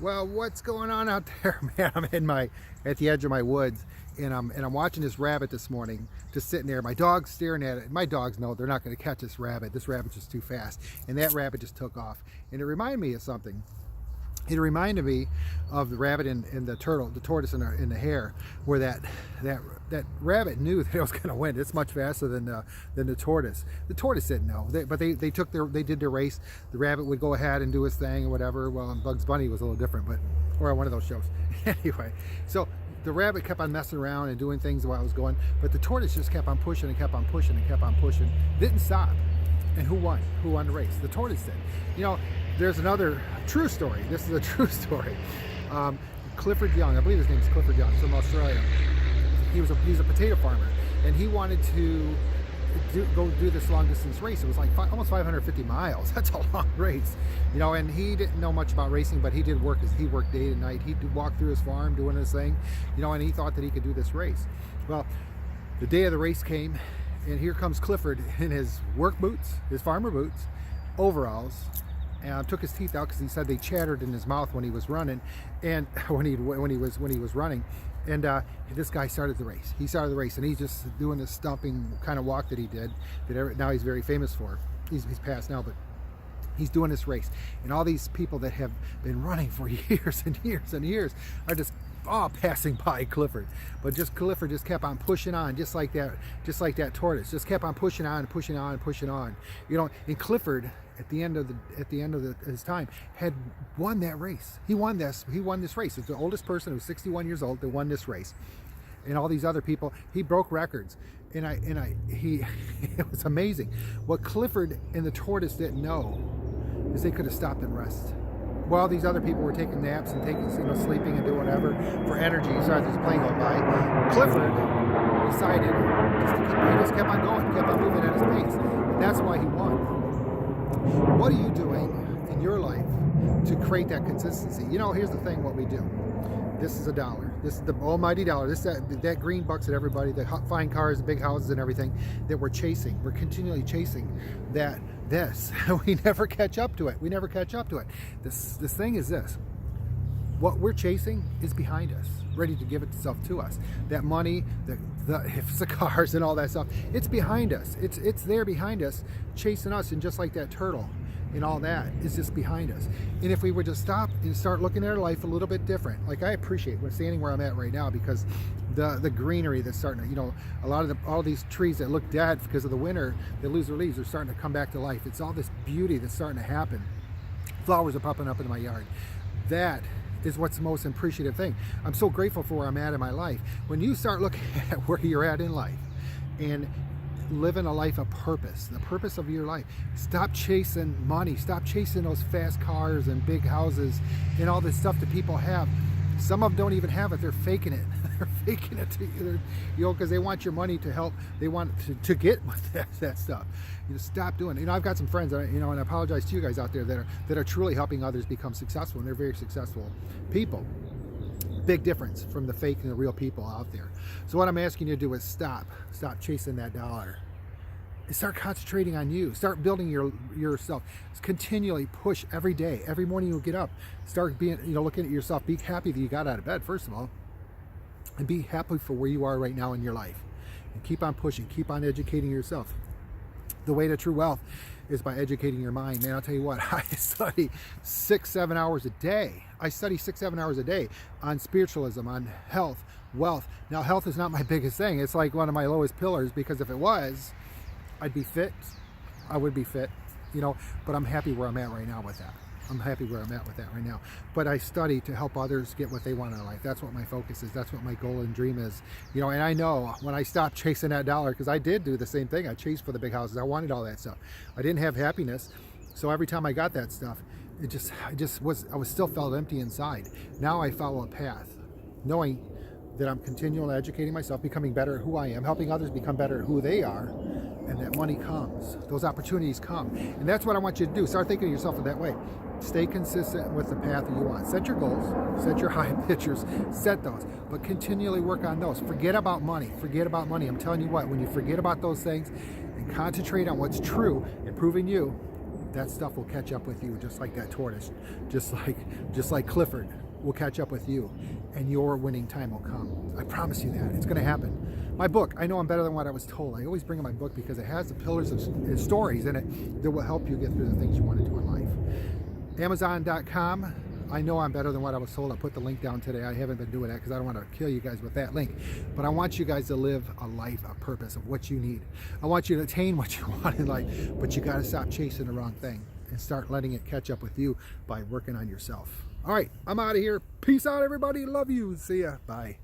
Well, what's going on out there, man? At the edge of my woods, and I'm watching this rabbit this morning, just sitting there. My dog's staring at it. My dogs know they're not going to catch this rabbit. This rabbit's just too fast, and that rabbit just took off. And it reminded me of something. It reminded me of the rabbit and the turtle, the tortoise and the hare, where that rabbit knew that it was going to win. It's much faster than the tortoise. The tortoise didn't know, but they did their race. The rabbit would go ahead and do his thing or whatever. Well, Bugs Bunny was a little different, or one of those shows. Anyway, so the rabbit kept on messing around and doing things while it was going, but the tortoise just kept on pushing and kept on pushing and kept on pushing. Didn't stop. And who won? Who won the race? The tortoise did. You know, there's another true story. This is a true story. Clifford Young, I believe his name is Clifford Young, from Australia. He's a potato farmer, and he wanted to go do this long distance race. It was like almost 550 miles. That's a long race, you know. And he didn't know much about racing, but he did work. He worked day and night. He'd walk through his farm doing his thing, you know. And he thought that he could do this race. Well, the day of the race came. And here comes Clifford in his work boots, his farmer boots, overalls, and took his teeth out because he said they chattered in his mouth when he was running, and when he was running. And this guy started the race. He started the race, and he's just doing this stomping kind of walk that he did, that now he's very famous for. He's passed now, but he's doing this race, and all these people that have been running for years and years and years are just all passing by Clifford. But Clifford just kept on pushing on, just like that tortoise, just kept on pushing on and pushing on and pushing on, you know. And Clifford, at the end of his time, had won that race. He won this race. It's the oldest person, who's 61 years old, that won this race. And all these other people, he broke records. And it was amazing. What Clifford and the tortoise didn't know is they could have stopped and rest. While these other people were taking naps and sleeping and doing whatever for energy, so as this plane going by, Clifford decided he just kept on going, kept on moving at his pace. And that's why he won. What are you doing in your life to create that consistency? You know, here's the thing, what we do. This is a dollar. This is the almighty dollar. This that green bucks at everybody, the fine cars, big houses and everything that we're chasing. We're continually chasing this. We never catch up to it. We never catch up to it. This thing is this. What we're chasing is behind us, ready to give itself to us. That money, the cars and all that stuff, it's behind us. It's there behind us, chasing us. And just like that turtle and all that is just behind us. And if we would just stop and start looking at our life a little bit different, like I appreciate standing where I'm at right now, because the greenery that's starting to, you know, all these trees that look dead because of the winter, they lose their leaves, are starting to come back to life. It's all this beauty that's starting to happen. Flowers are popping up in my yard. That is what's the most appreciative thing. I'm so grateful for where I'm at in my life. When you start looking at where you're at in life and living a life of purpose, the purpose of your life, stop chasing money, stop chasing those fast cars and big houses and all this stuff that people have. Some of them don't even have it. They're faking it. They're faking it to you, know, because they want your money to help. They want to get with that stuff. You know, stop doing it. You know, I've got some friends, you know, and I apologize to you guys out there that are truly helping others become successful, and they're very successful people. Big difference from the fake and the real people out there. So what I'm asking you to do is stop chasing that dollar. And start concentrating on you. Start building yourself. Continually push every day. Every morning you get up, start being, you know, looking at yourself. Be happy that you got out of bed, first of all, and be happy for where you are right now in your life. And keep on pushing. Keep on educating yourself. The way to true wealth is by educating your mind. Man, I'll tell you what, I study 6-7 hours a day. I study 6-7 hours a day on spiritualism, on health, wealth. Now, health is not my biggest thing. It's like one of my lowest pillars, because if it was, I'd be fit. I would be fit, you know, but I'm happy where I'm at right now with that. I'm happy where I'm at with that right now. But I study to help others get what they want in life. That's what my focus is. That's what my goal and dream is. You know, and I know when I stopped chasing that dollar, because I did do the same thing. I chased for the big houses. I wanted all that stuff. I didn't have happiness. So every time I got that stuff, I was still felt empty inside. Now I follow a path, knowing that I'm continually educating myself, becoming better at who I am, helping others become better at who they are, and that money comes. Those opportunities come. And that's what I want you to do. Start thinking of yourself in that way. Stay consistent with the path that you want. Set your goals, set your high pictures, set those, but continually work on those. Forget about money. Forget about money. I'm telling you what, when you forget about those things and concentrate on what's true, improving you, that stuff will catch up with you, just like that tortoise, just like Clifford will catch up with you, and your winning time will come. I promise you that. It's going to happen. My book, I Know I'm Better Than What I Was Told. I always bring in my book because it has the pillars of stories in it that will help you get through the things you want to do in life. Amazon.com. I Know I'm Better Than What I Was Told. I'll put the link down today. I haven't been doing that because I don't want to kill you guys with that link. But I want you guys to live a life, a purpose of what you need. I want you to attain what you want in life, but you got to stop chasing the wrong thing and start letting it catch up with you by working on yourself. All right, I'm out of here. Peace out, everybody. Love you. See ya. Bye.